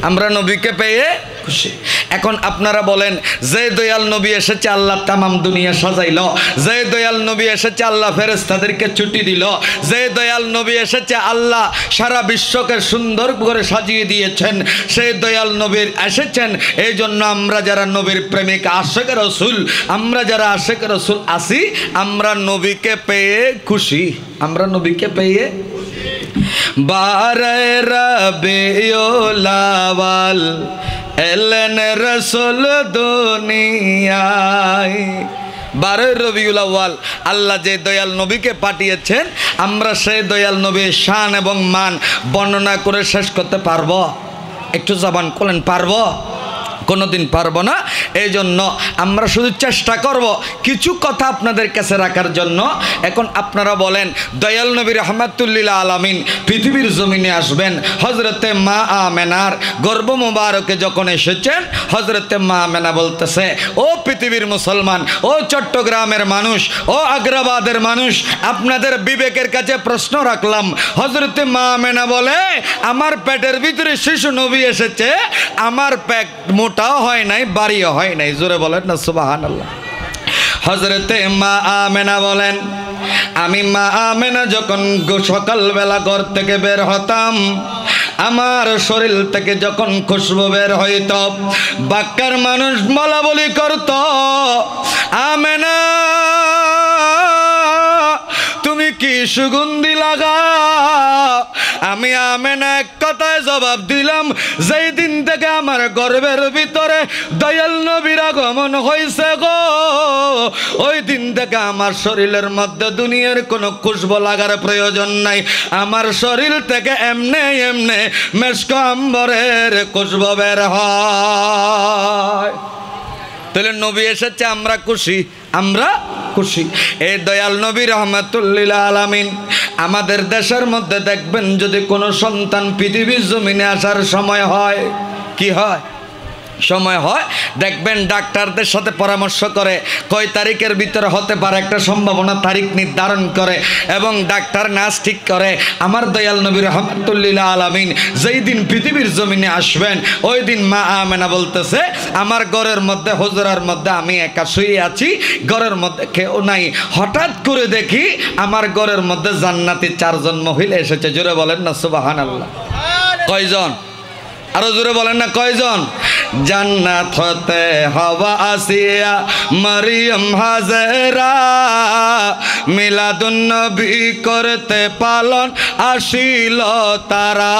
আমরা নবীকে পেয়ে খুশি। এখন আপনারা বলেন, যে দয়াল নবী এসেছে আল্লাহ তামাম দুনিয়া সাজাইল, যে দয়াল নবী এসেছে আল্লাহ ফেরেশতাদেরকে ছুটি দিল, যে দয়াল নবী এসেছে আল্লাহ সারা বিশ্বকে সুন্দর করে সাজিয়ে দিয়েছেন, সেই দয়াল নবীর এসেছেন। এই জন্য আমরা যারা নবীর প্রেমিক আশেক রাসূল, আমরা যারা আশেক রাসূল আছি, আমরা নবীকে পেয়ে খুশি, আমরা নবীকে পেয়ে। বারে রবিউল আউয়াল এলেন রাসূল দুনিয়ায়। 12 রবিউল আউয়াল আল্লাহ যে দয়াল নবীকে পাঠিয়েছেন, আমরা সেই দয়াল নবীর শান এবং মান বর্ণনা করে শেষ করতে পারবো? একটু জবান খোলেন, পারবো? কোনোদিন পারবো না। এই জন্য আমরা শুধু চেষ্টা করব কিছু কথা আপনাদের কাছে রাখার জন্য। এখন আপনারা বলেন, দয়াল নবী রাহমাতুল্লিল আলামিন পৃথিবীর জমিনে আসবেন হজরতে মা আমেনার গর্ভ মুবারকে যখন এসেছেন, হজরতে মা আমেনা বলতেছে, ও পৃথিবীর মুসলমান, ও চট্টগ্রামের মানুষ, ও আগ্রাবাদের মানুষ, আপনাদের বিবেকের কাছে প্রশ্ন রাখলাম। হজরতে মা আমেনা বলে, আমার পেটের ভিতরে শিশু নবী এসেছে, আমার পেট মোটাও হয় নাই, বাড়িও হয় নাই। জোরে বলেন না সুবহানাল্লাহ। হজরতে মা আমেনা বলেন, আমি মা আমেনা যখন সকালবেলা ঘর থেকে বের হতাম, আমার শরীর থেকে যখন খুশবু বের হইত, বাক্কার মানুষ বলা বলি করত, আমেনা তুমি কি সুগন্ধি লাগা। আমি আমেনা এক কথায় জবাব দিলাম, যেই দিন থেকে আমার গর্ভের ভিতরে দয়াল নবীর আগমন হয়েছে গো, ওই দিন থেকে আমার শরীরের মধ্যে দুনিয়ার কোনো খুশবু লাগার প্রয়োজন নাই। আমার শরীর থেকে এমনে এমনে মেশক আম্বরের খুশবু বের হয়। তাহলে নবী এসেছে, আমরা খুশি, আমরা খুশি। এই দয়াল নবী রাহমাতুল্লিল আলামিন আমাদের দেশের মধ্যে দেখবেন, যদি কোনো সন্তান পৃথিবীর জমিনে আসার সময় হয়, কি হয়? সময় হয়, দেখবেন ডাক্তারদের সাথে পরামর্শ করে কয় তারিখের ভিতরে হতে পারে একটা সম্ভাবনা তারিখ নির্ধারণ করে, এবং ডাক্তার নার্স ঠিক করে। আমার দয়াল নবী রাহমাতুল্লিল আলামিন যেই দিন পৃথিবীর জমিনে আসবেন, ওই দিন মা আমেনা বলতেছে, আমার ঘরের মধ্যে হুজরার মধ্যে আমি একা শুয়ে আছি, ঘরের মধ্যে কেউ নাই। হঠাৎ করে দেখি আমার ঘরের মধ্যে জান্নাতি 4 জন মহিলা এসেছে। জোরে বলেন না সুবহানাল্লাহ। কয়জন? আরো জোরে বলেন না, কয়জন? জান্নাত হতে হাওয়া আসিয়া মরিয়ম হাজেরা, মিলাদুন নবী করতে পালন আসিল তারা।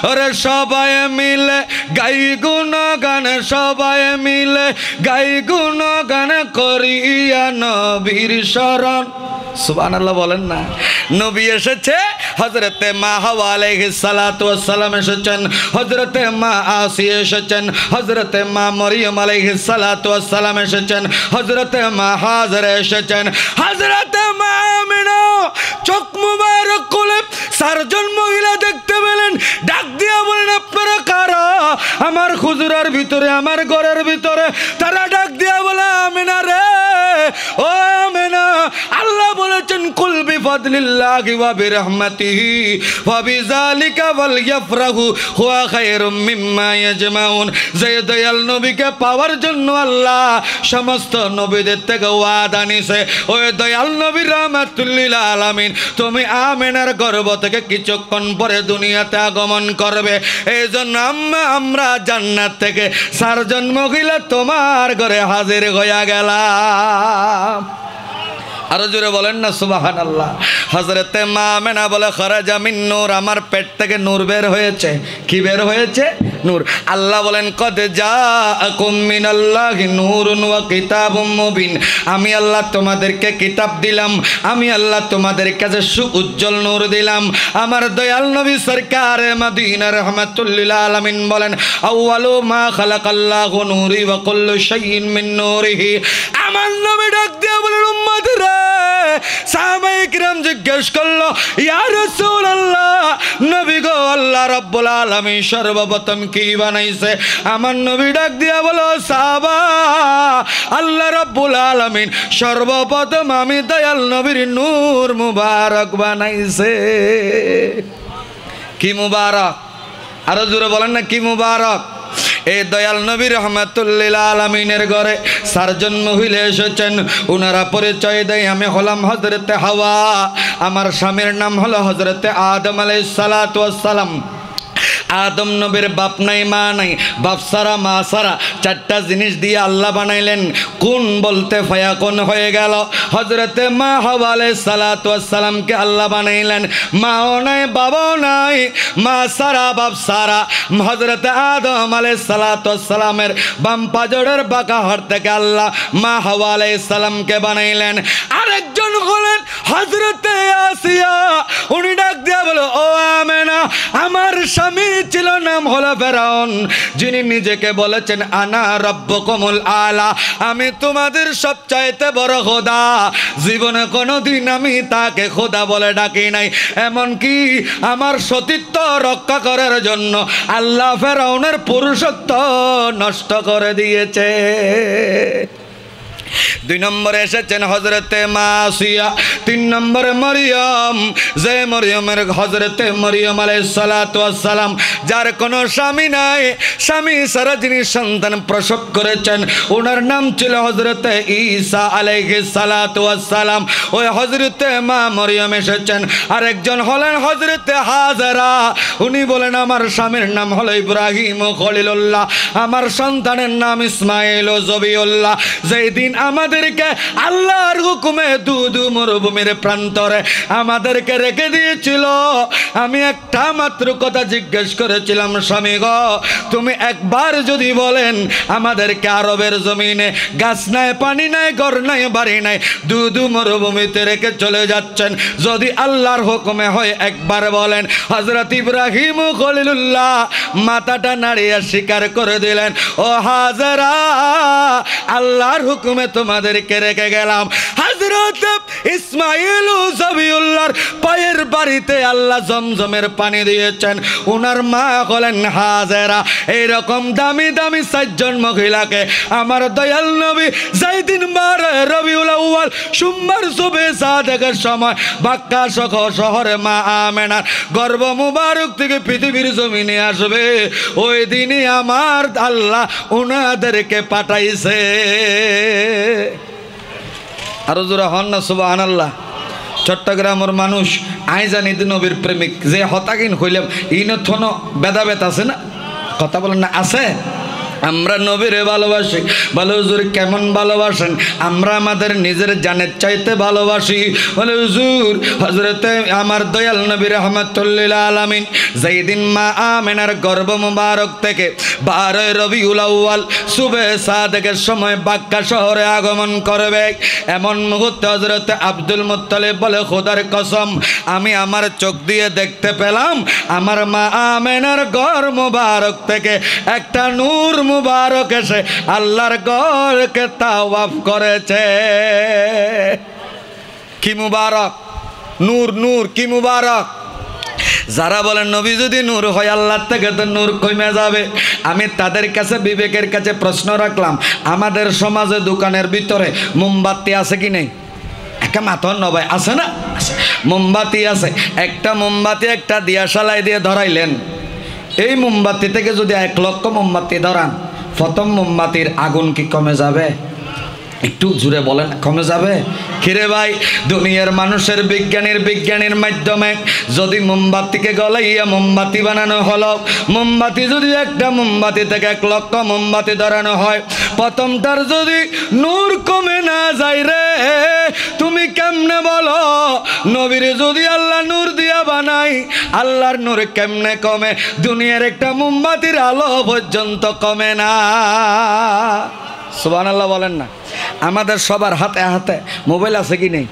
ওরে সবাই মিলে গাই গুণগান, সবাই মিলে গাই গুণগান করিয়া নবীর শরণ। সুবহানাল্লাহ বলেন না। নবী এসেছে, হযরতে মা হাওয়া আলাইহিস সালাতু ওয়াস সালাম এসেছেন, হযরতে মা আসিয়া এসেছেন, হযরতে মা মরিয়ম আলাইহিস সালাতু ওয়াস সালাম এসেছেন, হযরতে মা হাজরা এসেছেন, হযরতে মা আমিনা চোখ মুবারক খুলে 4 জন মহিলা দেখতে পেলেন। ডাক দিয়া বলেন, আপনারা কারা? আমার হুজুরার ভিতরে, আমার ঘরের ভিতরে। তারা ডাক দিয়া বলে, আমিনা রে, ও আমিনা, আল্লাহ বলেছেন, কুল বিফাদলিল্লাহি ওয়া বিরহমাতিহি ওয়া বিযালিকা ফালইফরাহু হুয়া খায়রুম মিম্মা ইয়াজমাউন। যে দয়াল নবীকে পাওয়ার জন্য আল্লাহ সমস্ত নবীদের থেকে ওয়াদা নিছে, ওই দয়াল নবী রাহমাতুল্লিল আলামিন তুমি আমেনার গর্ভ থেকে কিছুক্ষণ পরে দুনিয়াতে আগমন করবে। এই জন্য আমরা জান্নাত থেকে 4 জন মহিলা তোমার ঘরে হাজির হইয়া গেলাম। আরো জোরে বলেন না সুবহানাল্লাহ। হযরতে মা আমেনা বলে, খারাজা মিন নূর, আমার পেট থেকে নূর বের হয়েছে। কি বের হয়েছে? নূর। আল্লাহ বলেন, কদ জাআকুম মিনাল্লাহি নূরুন ওয়া কিতাবুম মুবিন। আমি আল্লাহ তোমাদেরকে কিতাব দিলাম, আমি আল্লাহ তোমাদের কাছে সুউজ্জ্বল নূর দিলাম। আমার দয়াল নবী সরকার মদিনা রাহমাতুল্লিল আলামিন বলেন, আউয়ালু মা খালাকাল্লাহু নূরি ওয়া কুল্লু শাইইন মিন নূরিহি। আমার নবী ডাক দিয়া বলেন, উম্মতরা, সাহাবায়ে কিরাম জিজ্ঞেস করলো, ইয়া রাসূলুল্লাহ, নবী গো, আল্লাহ রাব্বুল আলামিন সর্বপ্রথম কি বানাইছে? আমার নবী ডাক দিয়া বলো, সাহাবা, আল্লাহ রাব্বুল আলামিন সর্বপ্রথম আমি দয়াল নবীর নূর মুবারক বানাইছে। কি মুবারক? আরো জোরে বলেন না কি মুবারক। এই দয়াল নবী রহমাতুল্লিল আলামিনের ঘরে চারজন মহিলা এসেছেন। ওনারা পরিচয় দেয়, আমি হলাম হযরতে হাওয়া, আমার স্বামীর নাম হলো হযরতে আদম আলাইহিস সালাতু ওয়াস সালাম। আদম নবীর বাপ নাই মা নাই, বাপ সারা মা সারা চারটা জিনিস দিয়ে আল্লাহ বানাইলেন। কোন বলতে ফায়াকুন হয়ে গেল। হযরতে মা হাওয়া আলাইহিস সালাতু ওয়াস সালামকে আল্লাহ বানাইলেন। মাও নাই বাবাও নাই, মা সারা বাপ সারা। হযরতে আদম আলাইহিস সালাতু ওয়াস সালামের বাম পাজরের বাঁকা হাড় থেকে আল্লাহ মা হাওয়া আলাইহিস সালামকে বানাইলেন। আরেকজন হলেন হযরতে আসিয়া। উনি ডাক দিয়া বলো, ও আমেনা, আমার স্বামী ছিল নাম হলো ফেরাউন, যিনি নিজেকে বলেছেন আনা রব্বুকুমুল আলা, আমি তোমাদের সবচাইতে বড় খোদা। জীবনে কোনোদিন আমি তাকে খোদা বলে ডাকি নাই। এমনকি আমার সতীত্ব রক্ষা করার জন্য আল্লাহ ফেরাউনের পুরুষত্ব নষ্ট করে দিয়েছে। 2 নম্বরে এসেছেন হযরতে মাসিয়া। 3 নম্বরে মরিয়ম, যে মরিয়মের হযরতে মরিয়ম আলাইহিস সালাতু ওয়াস সালাম, যার কোনো স্বামী নাই, স্বামী ছাড়া যিনি সন্তান প্রসব করেছেন, ওনার নাম ছিল হযরতে ঈসা আলাইহিস সালাতু ওয়াস সালাম। ওই হযরতে মা মরিয়ম এসেছেন। আরেকজন হলেন হযরতে হাজারা। উনি বলেন আমার স্বামীর নাম হলো ইব্রাহিম ও খলিলুল্লাহ, আমার সন্তানের নাম ইসমাঈল ও জবিউল্লাহ। যেই দিন আমাদেরকে আল্লাহর হুকুমে দুদু মরুভূমির প্রান্তরে আমাদেরকে রেখে দিয়েছিল, আমি একটা মাত্র কথা জিজ্ঞেস করেছিলাম, স্বামী গো, তুমি একবার যদি বলেন আমাদেরকে আরবের জমিনে গাছ নাই, পানি নাই, ঘর নাই, বাড়ি নাই, দুদু মরুভূমিতে রেখে চলে যাচ্ছেন, যদি আল্লাহর হুকুমে হয় একবার বলেন। হযরত ইব্রাহিম খলিলুল্লাহ মাথাটা নাড়িয়ে স্বীকার করে দিলেন, ও হাজারা, আল্লাহর হুকুমে তোমাদেরকে রেখে গেলাম। হযরত ইসমাঈল ও জবিউল্লাহর পায়ের বাড়িতে আল্লাহ জমজমের পানি দিয়েছেন। ওনার মা হলেন হাজেরা। এইরকম দামি দামি 4 জন মহিলাকে আমার দয়াল নবী যেই দিন বারে রবিউল আউয়াল সোমবার সুবে সাদেকের সময় মক্কা শহরে মা আমেনার গর্ভ মুবারক থেকে পৃথিবীর জমিনে আসবে, ওই দিনই আমার আল্লাহ ওনাদেরকে পাঠাইছে। আরো জোরে হন না সুবহানাল্লাহ। চট্টগ্রামের মানুষ আই জানি নবীর প্রেমিক, যে হতাকিন হইলাম ইন থন বেদাবেত আছে না, কথা বলেন না, আছে। আমরা নবীরে ভালোবাসি। বলে হুজুর কেমন ভালোবাসেন? আমরা আমাদের নিজের জানের চাইতে ভালোবাসি। বলে হুজুর হযরতে আমার দয়াল নবী রাহমাতুল্লিল আলামিন যেই দিন মা আমেনার গর্ভ মুবারক থেকে 12 রবিউল আউয়াল সুবে সাদেকের সময় মক্কা শহরে আগমন করবে, এমন মুহূর্তে হযরতে আব্দুল মুত্তালিব বলে, খোদার কসম, আমি আমার চোখ দিয়ে দেখতে পেলাম আমার মা আমেনার গর্ভ মুবারক থেকে একটা নূর মুবারক এসে আল্লাহর ঘরকে তাওয়াফ করেছে। কি মুবারক, নূর নূর, কি মুবারক। যারা বলেন নবী যদি নূর হয় আল্লাহ থেকে তো নূর কমে যাবে, আমি তাদের কাছে বিবেকের কাছে প্রশ্ন রাখলাম, আমাদের সমাজে দোকানের ভিতরে মোমবাতি আছে কি নেই? একটা মাথন নবাই আছে না? মোমবাতি আছে। একটা মোমবাতি একটা দিয়াশালাই দিয়ে ধরাইলেন, এই মোমবাতি থেকে যদি 1 লক্ষ মোমবাতি ধরান, প্রথম মোমবাতির আগুন কি কমে যাবে? একটু জুড়ে বলেন, কমে যাবে? কিরে ভাই, দুনিয়ার মানুষের বিজ্ঞানীর মাধ্যমে যদি মোমবাতিকে গলাইয়া মোমবাতি বানানো হলো, মোমবাতি যদি একটা মোমবাতি থেকে 1 লক্ষ মোমবাতি ধরানো হয়, প্রথমটার যদি নূর কমে না যায় রে, তুমি কেমনে বলো নবীরে যদি আল্লাহ নূর দিয়া বানাই, আল্লাহর নূর কেমনে কমে? দুনিয়ার একটা মোমবাতির আলো পর্যন্ত কমে না। সুবহানাল্লাহ বলেন না। আমাদের সবার হাতে হাতে মোবাইল আছে কি নেই?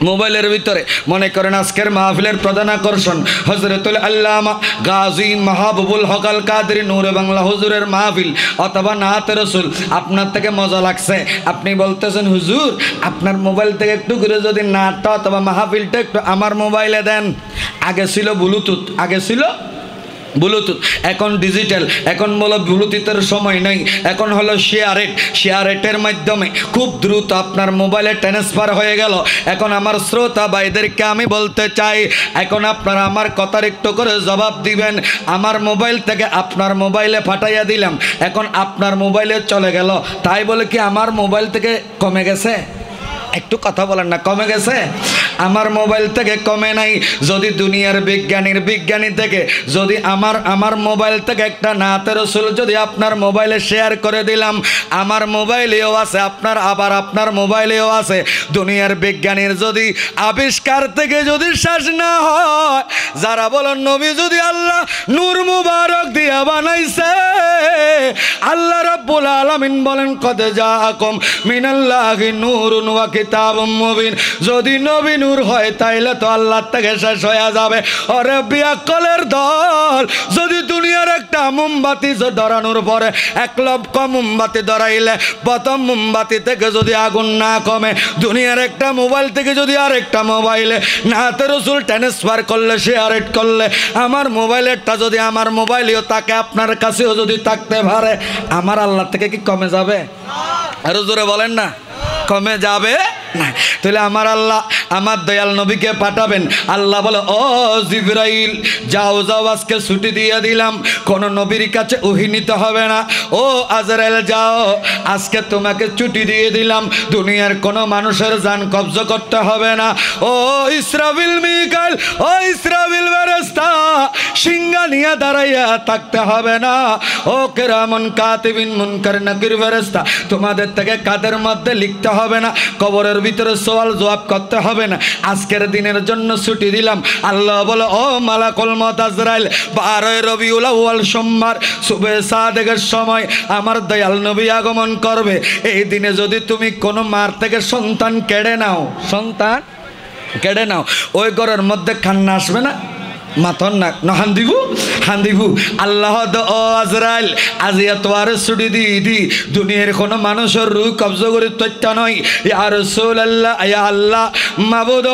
মোবাইলের ভিতরে মনে করেন আজকের মাহফিলের প্রধান আকর্ষণ হযরতুল আল্লামা গাজী মাহবুবুল হক আল কাদরি নূরে বাংলা হুজুরের মাহফিল অথবা নাতে রাসূল। আপনার থেকে মজা লাগছে, আপনি বলতেছেন হুজুর আপনার মোবাইল থেকে একটু করে যদি নাটটা অথবা মাহফিলটা একটু আমার মোবাইলে দেন। আগে ছিল ব্লুটুথ, আগে ছিল ব্লুটুথ, এখন ডিজিটাল, এখন বলো ব্লুটুথের সময় নেই, এখন হলো শেয়ারেটের মাধ্যমে খুব দ্রুত আপনার মোবাইলে ট্রান্সফার হয়ে গেল। এখন আমার শ্রোতা ভাইদেরকে আমি বলতে চাই, এখন আপনারা আমার কথার একটু করে জবাব দিবেন। আমার মোবাইল থেকে আপনার মোবাইলে পাঠাইয়া দিলাম, এখন আপনার মোবাইলে চলে গেল, তাই বলে কি আমার মোবাইল থেকে কমে গেছে? একটু কথা বলেন না, কমে গেছে? আমার মোবাইল থেকে কমে নাই। যদি দুনিয়ার বিজ্ঞানী থেকে যদি আমার মোবাইল থেকে একটা নাতে রসুল যদি আপনার মোবাইলে শেয়ার করে দিলাম, আমার মোবাইলেও আছে, আপনার মোবাইলেও আছে। দুনিয়ার বিজ্ঞানীর যদি আবিষ্কার থেকে যদি শেষ না হয়, যারা বলেন নবী যদি আল্লাহ নূর মুবারক দিয়া বানাইছে, আল্লাহ রাব্বুল আলামিন বলেন কদ জাআকুম মিনাল্লাহি নূরুন ওয়া কিতাবুম মুবিন। যদি নবী নূর হয় তাইলে তো আল্লাহ থেকে শেষ হয়ে যাবে। ওরে বিয়াকলের দল, যদি দুনিয়ার একটা মোমবাতি ধরানোর পরে 1 লক্ষ মোমবাতি ধরাইলে প্রথম মোমবাতি থেকে যদি আগুন না কমে, দুনিয়ার একটা মোবাইল থেকে যদি আরেকটা মোবাইলে নাতে রসুল ট্রান্সফার করলে, শেয়ারেট করলে, আমার মোবাইলেরটা যদি আমার মোবাইলেও থাকে, আপনার কাছেও যদি থাকতে পারে, আমার আল্লাহ থেকে কি কমে যাবে? আরো জোরে বলেন না, কমে যাবে না। তাহলে আমার আল্লাহ আমার দয়াল নবীকে পাঠাবেন। আল্লাহ বলে, ও জিবরাইল যাও আজকে ছুটি দিয়ে দিলাম, কোন নবীর কাছে ওহী নিতে হবে না। ও আজরাইল যাও, আজকে তোমাকে ছুটি দিয়ে দিলাম, দুনিয়ার কোন মানুষের জান কবজ করতে হবে না। ও ইসরাফিল মিকাইল, ও ইসরাফিল ফেরেশতা সিংহা নিয়ে দাঁড়াইয়া থাকতে হবে না। ও কিরামান কাতিবিন মুনকার নাকির ফেরেশতা তোমাদের থেকে কাদের মধ্যে লিখতে হবে না, কবরের ভিতরে সওয়াল জবাব করতে হবে না। আজকের দিনের জন্য ছুটি দিলাম। আল্লাহ বলে, ও মালাকুল মউত আজরাইল, 12 রবিউল আউয়াল সোমবার সুবে সাদেকের সময় আমার দয়াল নবী আগমন করবে। এই দিনে যদি তুমি কোনো মার থেকে সন্তান কেড়ে নাও, ওই ঘরের মধ্যে কান্না আসবে না? মাথন না হান দিবু আল্লাহ ও আজরাইল আজিয়া তোয়ারে ছুটি দি দুনিয়ার কোনো মানুষের রূহ কবজ করে তথ্য নয়। ইয়া রাসূলুল্লাহ, ইয়া আল্লাহ মাবুদ,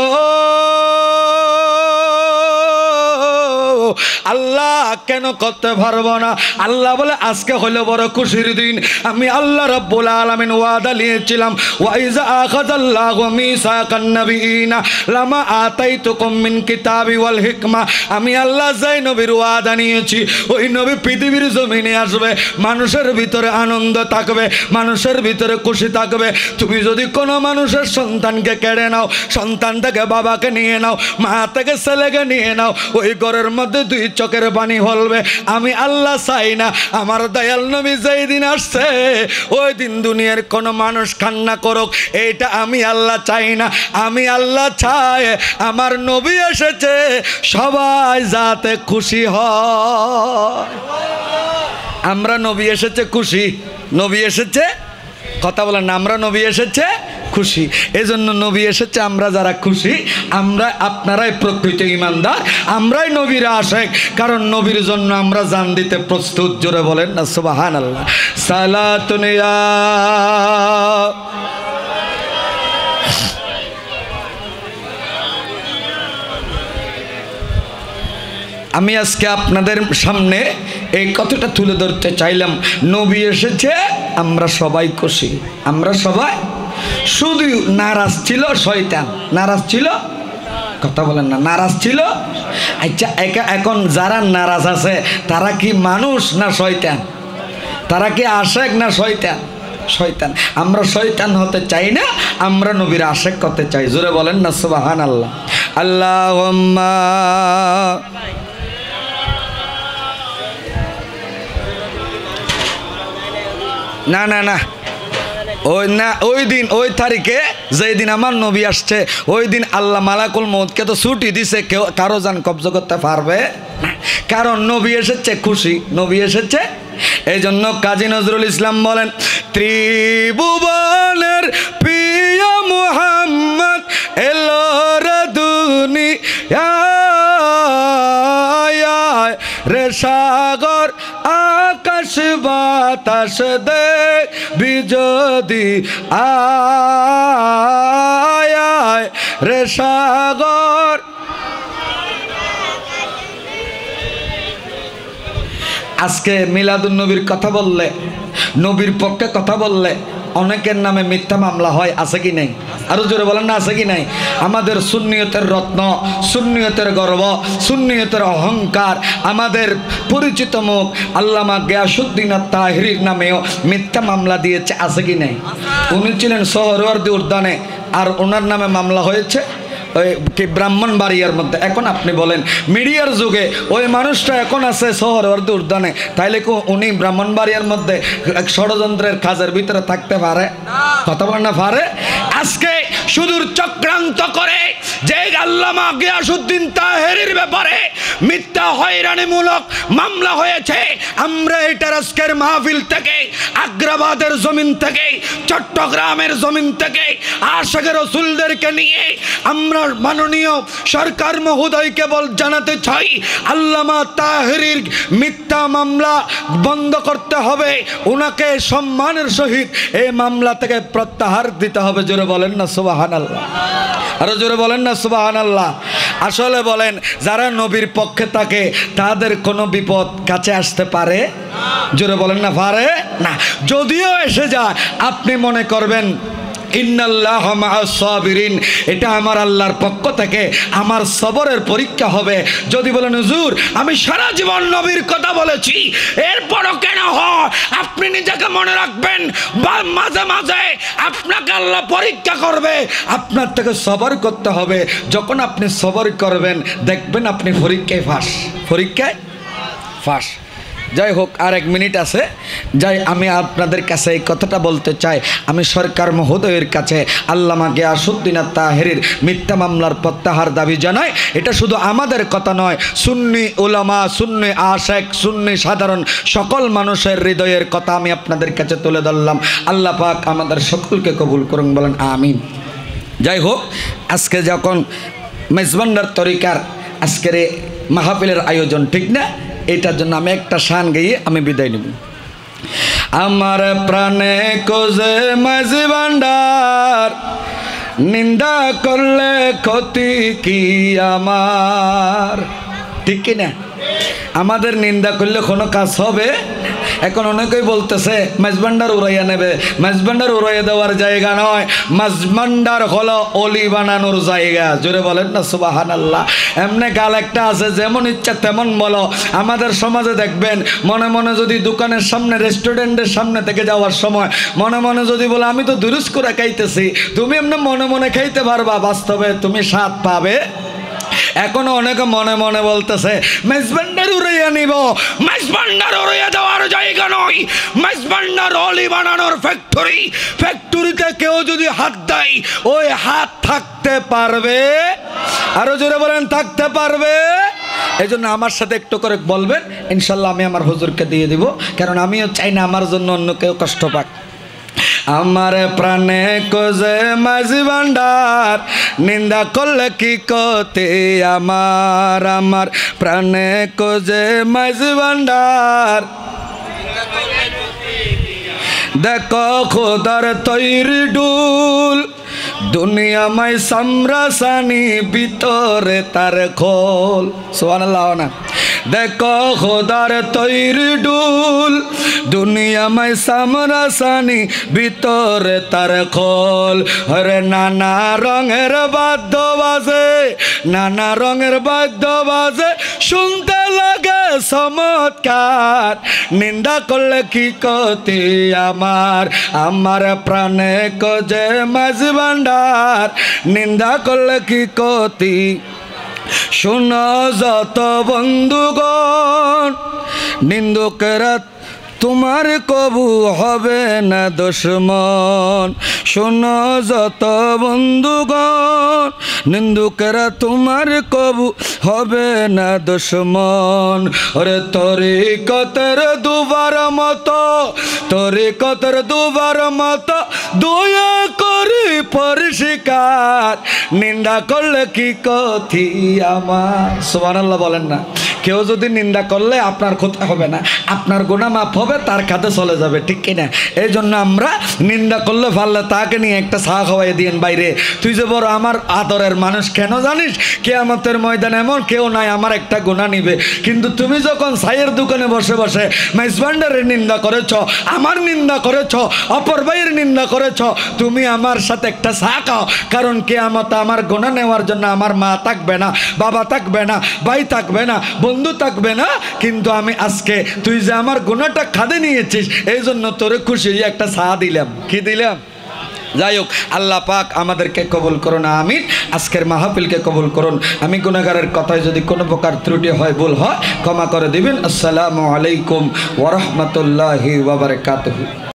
আল্লাহ কেন করতে পারবো না? আল্লাহ বলে, আজকে হলো বড় খুশির দিন। আমি আল্লাহ রাব্বুল আলামিন ওয়াদা নিয়েছিলাম, ওয়া ইযা আখাযাল্লাহু মিসাকান নাবিয়িনা লামা আতাইতুকুম মিন কিতাবি ওয়াল হিকমা। আমি আল্লাহ যাই নবীর ওয়াদা নিয়েছি, ওই নবী পৃথিবীর জমিনে আসবে, মানুষের ভিতরে আনন্দ থাকবে, মানুষের ভিতরে খুশি থাকবে। তুমি যদি কোনো মানুষের সন্তানকে কেড়ে নাও, সন্তান থেকে বাবাকে নিয়ে নাও, মা থেকে ছেলেকে নিয়ে নাও, ওই ঘরের মধ্যে 2 চোখের পানি ফলবে। আমি আল্লাহ চাই না আমার দয়াল নবী যেই দিন আসছে ওই দিন দুনিয়ার কোনো মানুষ কান্না করুক, এইটা আমি আল্লাহ চাই না। আমি আল্লাহ চাই আমার নবী এসেছে সবাই যাতে খুশি হয়। আমরা নবী এসেছে খুশি, নবী এসেছে কথা বলেন না, আমরা নবী এসেছে খুশি। এজন্য নবী এসেছে, আমরা যারা খুশি, আমরা আপনারাই প্রকৃত ঈমানদার, আমরাই নবীর আশিক, কারণ নবীর জন্য আমরা জান দিতে প্রস্তুত। জোরে বলেন না সুবহানাল্লাহ। সালাতুন ইয়া আমি আজকে আপনাদের সামনে এই কথাটা তুলে ধরতে চাইলাম, নবী এসেছে, আমরা সবাই খুশি, আমরা সবাই। শুধু নারাজ ছিল শয়তান, নারাজ ছিল, কথা বলেন না, নারাজ ছিল। আচ্ছা, এখন যারা নারাজ আছে তারা কি মানুষ না শয়তান? তারা কি আশিক না শয়তান? শয়তান। আমরা শয়তান হতে চাই না, আমরা নবীর আশিক করতে চাই। জোরে বলেন না সুবহানাল্লাহ। আল্লাহুম্মা না না না ওই দিন, ওই তারিখে যেই দিন আমার নবী আসছে, ওই দিন আল্লাহ মালাকুল মউতকে তো ছুটি দিছে, কেউ কারো জান কবজ করতে পারবে না, কারণ নবী এসেছে খুশি, নবী এসেছে। এই জন্য কাজী নজরুল ইসলাম বলেন, ত্রিভুবনের প্রিয় মুহাম্মদ এলো রে দুনিয়ায়, রে সাগর আকাশ বাতাস দেখবি যদি আয়, রে সাগর আজকে মিলাদুন নবীর কথা বললে, নবীর পক্ষে কথা বললে অনেকের নামে মিথ্যা মামলা হয়, আছে কি নাই? আরো জোরে বলেন না, আছে কি নাই? আমাদের সুন্নিয়তের রত্ন, সুন্নিয়তের গর্ব, সুন্নিয়তের অহংকার, আমাদের পরিচিত মুখ আল্লামা গিয়াসউদ্দিন আত-তাহেরীর নামেও মিথ্যা মামলা দিয়েছে, আছে কি নাই? উনি ছিলেন সোহরাওয়ার্দী উদ্যানে, আর ওনার নামে মামলা হয়েছে ওই কি ব্রাহ্মণবাড়িয়ার মধ্যে। এখন আপনি বলেন মিডিয়ার যুগে ওই মানুষটা এখন আছে সোহরাওয়ার্দী উদ্যানে, তাইলে কি উনি ব্রাহ্মণবাড়িয়ার মধ্যে ষড়যন্ত্রের কাজের ভিতরে থাকতে পারে? কথা বলেন না পারে? আজকে সুদূর চক্রান্ত করে যে আল্লামা গিয়াসউদ্দিন তাহেরীর ব্যাপারে মিথ্যা হয়রানিমূলক মামলা হয়েছে, আমরা এটার আজকের মাহফিল থেকে, আগ্রাবাদের জমিন থেকে, চট্টগ্রামের জমিন থেকে আশিকে রাসূলদেরকে নিয়ে আমরা মাননীয় সরকার মহোদয়কে জানাতে চাই, আল্লামা তাহেরীর মিথ্যা মামলা বন্ধ করতে হবে, ওনাকে সম্মানের সহিত এই মামলা থেকে প্রত্যাহার দিতে হবে। জোরে বলেন না সুবহানাল্লাহ, আরো জোরে বলেন না সুবহানাল্লাহ। আসলে বলেন যারা নবীর পক্ষে থাকে তাদের কোনো বিপদ কাছে আসতে পারে? জোরে বলেন না, পারে না। যদিও এসে যায় আপনি মনে করবেন ইন্নাল্লাহা মা'আস সাবিরিন, এটা আমার আল্লাহর পক্ষ থেকে আমার সবরের পরীক্ষা হবে। যদি বলেন হুজুর আমি সারা জীবন নবীর কথা বলেছি, এরপরও কেন হয়, আপনি নিজেকে মনে রাখবেন মাঝে মাঝে আপনাকে আল্লাহ পরীক্ষা করবে, আপনার থেকে সবর করতে হবে। যখন আপনি সবর করবেন দেখবেন আপনি পরীক্ষায় ফাঁস। যাই হোক, আর 1 মিনিট আছে, যাই আমি আপনাদের কাছে এই কথাটা বলতে চাই। আমি সরকার মহোদয়ের কাছে আল্লামা গিয়াসউদ্দিন আত-তাহেরীর মিথ্যা মামলার প্রত্যাহার দাবি জানাই। এটা শুধু আমাদের কথা নয়, সুন্নি উলামা, সুন্নি আশেক, সুন্নি সাধারণ সকল মানুষের হৃদয়ের কথা আমি আপনাদের কাছে তুলে ধরলাম। আল্লাহ পাক আমাদের সকলকে কবুল করুন, বলেন আমিন। যাই হোক, আজকে যখন মেজবান্ডার তরিকার আজকের এই মাহফিলের আয়োজন, ঠিক না? এটার জন্য আমি একটা শান গাইয়ে আমি বিদায় নিব। আমার প্রাণে কোজে মাঝি ভান্ডার, নিন্দা করলে ক্ষতি কি আমার? ঠিক কিনা? আমাদের নিন্দা করলে কোনো কাজ হবে? এখন অনেকেই বলতেছে মেজবান্ডার উড়াইয়া নেবে। মেজবান্ডার উড়াইয়া দেওয়ার জায়গা নয়, মেজবান্ডার হলো অলি বানানোর জায়গা। জোরে বলেন না সুবহানাল্লাহ। এমনি গাল একটা আছে, যেমন ইচ্ছা তেমন বলো। আমাদের সমাজে দেখবেন মনে মনে যদি দোকানের সামনে, রেস্টুরেন্টের সামনে থেকে যাওয়ার সময় মনে মনে যদি বলো আমি তো দুরুস করে খাইতেছি, তুমি এমনি মনে মনে খাইতে পারবা, বাস্তবে তুমি স্বাদ পাবে? এখনো অনেকে মনে মনে বলতেছে মেজবান্ডার উড়াইয়া নিব। মেজবান্ডার উড়াইয়া দেওয়ার জায়গা নয়, মেজবান্ডার অলি বানানোর ফ্যাক্টরি। ফ্যাক্টরিতে কেউ যদি হাত দেয় ওই হাত থাকতে পারবে? আরো জোরে বলেন, থাকতে পারবে? এই জন্য আমার সাথে একটু করে বলবেন, ইনশাল্লাহ আমি আমার হুজুরকে দিয়ে দিব, কারণ আমিও চাই না আমার জন্য অন্য কেউ কষ্ট পাক। আমার প্রাণে কোজে মাঝি ভান্ডার, নিন্দা করলে কি কতে আমার? আমার প্রাণে কোজে মাঝি ভান্ডার, দেখো খোদার তৈরি ডুল, দুনিয়া মাই সামরাসানি, ভিতরে তার খোল। সুবহানাল্লাহ না? দেখো খোদার তৈরি ডুল, দুনিয়া মাই সামরাসানি, ভিতরে তার খোল। হরে নানা রঙের বাদ্য বাজে, নানা রঙের বাদ্য বাজে, শুনতে লাগে চমৎকার। নিন্দা করলে কি ক্ষতি আমার? আমার প্রাণে কোজে মাঝি ভান্ডার, নিন্দা করলে কি ক্ষতি? শোনো যত বন্ধুগণ, নিন্দুকেরা তোমার কবু হবে না দুশমন। শোনো যত বন্ধুগণ, নিন্দুকেরা তোমার কবু হবে না দুশমন। ওরে তরিকতের দুবার মতো, তরিকতের দুবার মতো দয়া করি পরিষ্কার, নিন্দা করলে কি ক্ষতি আমার? সুবহানাল্লাহ বলেন না? কেউ যদি নিন্দা করলে আপনার ক্ষতি হবে না, আপনার গুনাহ মাফ হবে। হবে, তার খাতে চলে যাবে, ঠিক কিনা? এই জন্য আমরা নিন্দা করলে পারলে তাকে নিয়ে একটা চা খাওয়াই দিন বাইরে, তুই যে বড় আমার আদরের মানুষ, কেন জানিস কিয়ামতের ময়দানে এমন কেউ নাই আমার একটা গুনাহ নিবে। কিন্তু তুমি যখন চায়ের দোকানে বসে বসে মেজবান্ডারের নিন্দা করেছ, আমার নিন্দা করেছ, অপর ভাইয়ের নিন্দা করেছ, তুমি আমার সাথে একটা চা খাও, কারণ কিয়ামতে আমার গুনাহ নেওয়ার জন্য আমার মা থাকবে না, বাবা থাকবে না, ভাই থাকবে না, বন্ধু থাকবে না। কিন্তু আমি আজকে তুই যে আমার গুনাহটা খাদে নিয়েছিস, এই জন্য তোরে খুশি হয়ে একটা চা দিলাম। কি দিলাম? যাই হোক, আল্লাহ পাক আমাদেরকে কবুল করুন, আমিন। আজকের মাহফিলকে কবুল করুন। আমি গুনাহগারের কথায় যদি কোনো প্রকার ত্রুটি হয়, ভুল হয়, ক্ষমা করে দিবেন। আসসালামু আলাইকুম ওয়া রাহমাতুল্লাহি ওয়া বারাকাতুহু।